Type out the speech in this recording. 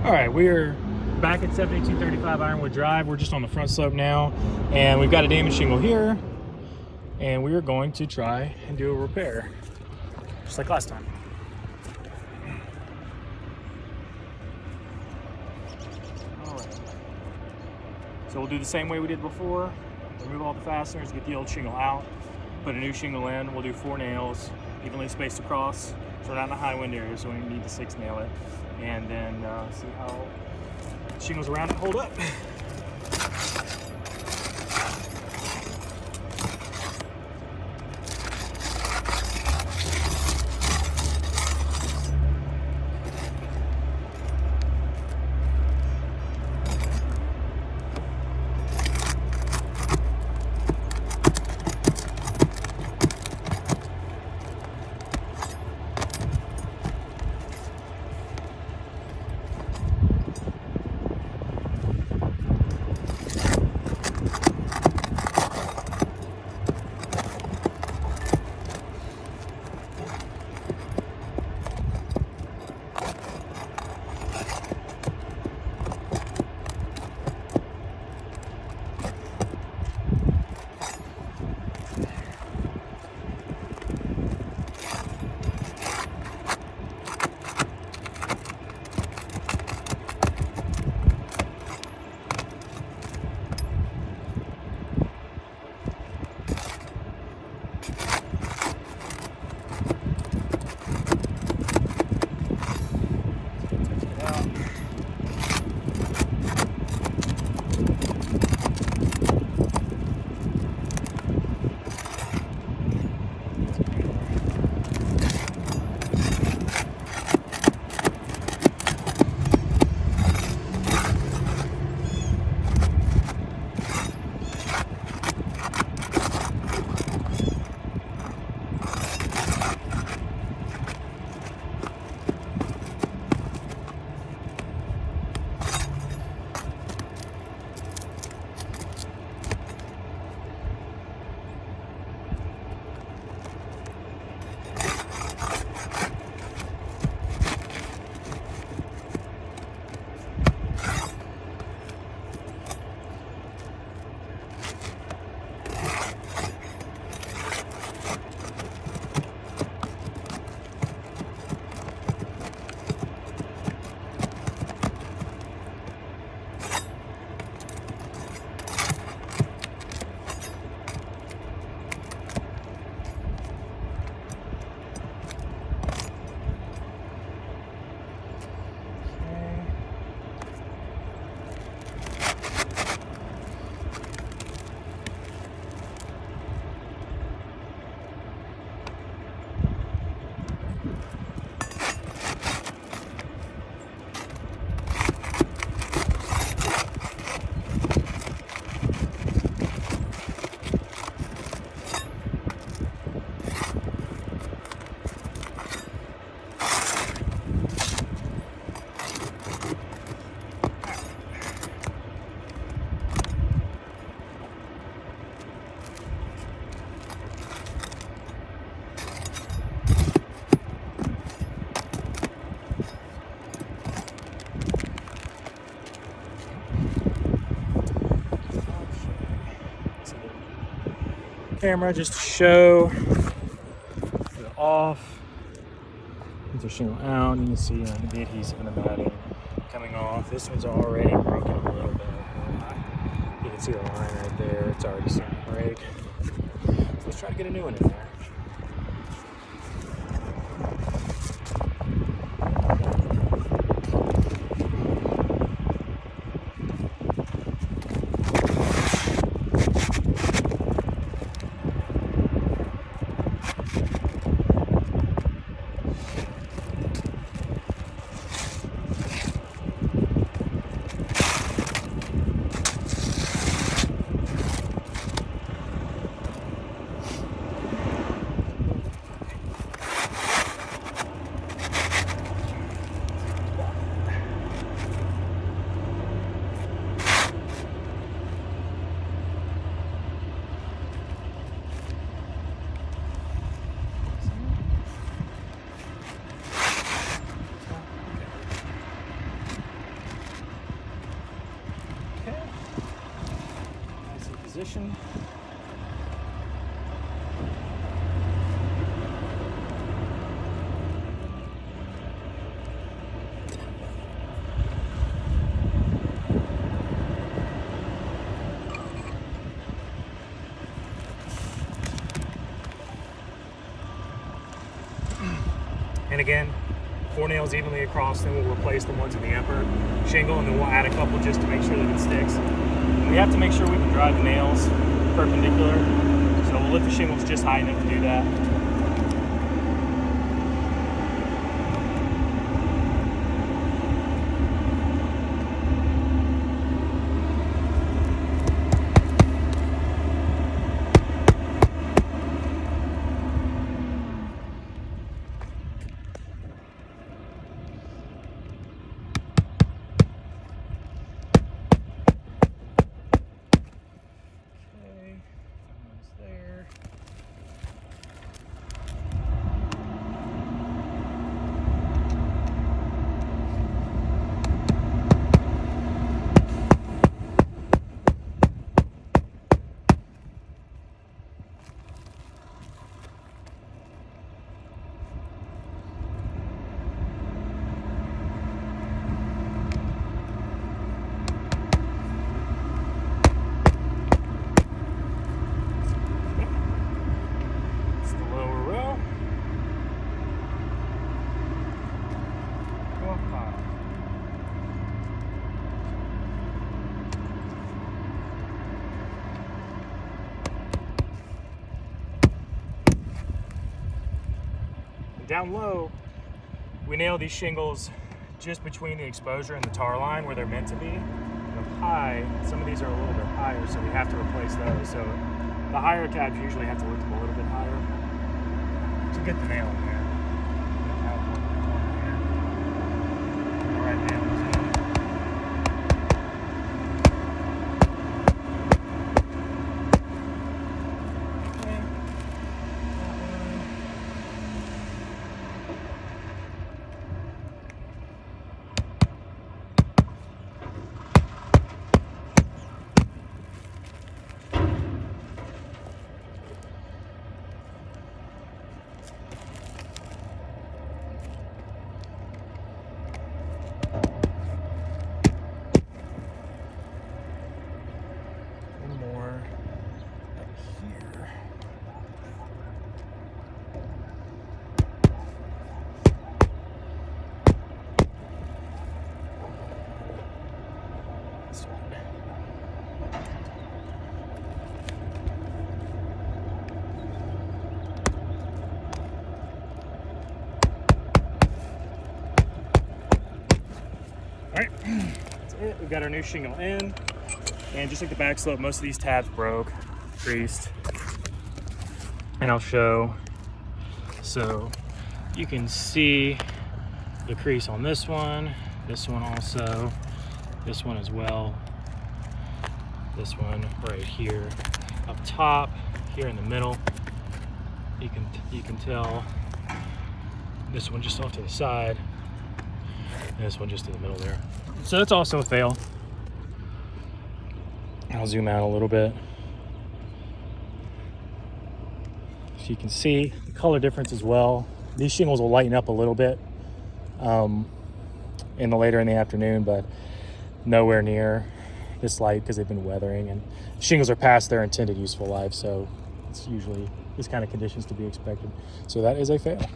All right, we're back at 7235 Ironwood Drive. We're just on the front slope now, and we've got a damaged shingle here, and we are going to try and do a repair, just like last time. All right. So we'll do the same way we did before. Remove all the fasteners, get the old shingle out, put a new shingle in. We'll do 4 nails, evenly spaced across, so we're not in a high wind area, so we need to 6 nail it, and then see how the shingles around it hold up. Camera just to show it off. Get the shingle out. You can see the adhesive in the matting coming off. This one's already broken a little bit. You can see the line right there. It's already starting to break. So let's try to get a new one in there. position. And again, 4 nails evenly across, then we'll replace the ones in the upper shingle, and then we'll add a couple just to make sure that it sticks. And we have to make sure we can drive the nails perpendicular, so we'll lift the shingles just high enough to do that. Down low, we nail these shingles just between the exposure and the tar line where they're meant to be. And up high, some of these are a little bit higher, so we have to replace those. So the higher tabs usually have to lift them a little bit higher to get the nail in there. All right, nail is in. All right, that's it. We've got our new shingle in, and just like the back slope, most of these tabs broke, creased, and I'll show. So you can see the crease on this one also, this one as well, this one right here up top, here in the middle. You can tell this one just off to the side, and this one just in the middle there. So that's also a fail. I'll zoom out a little bit. So you can see the color difference as well. These shingles will lighten up a little bit later in the afternoon, but nowhere near this light because they've been weathering, and shingles are past their intended useful life, so it's usually this kind of conditions to be expected. So that is a fail.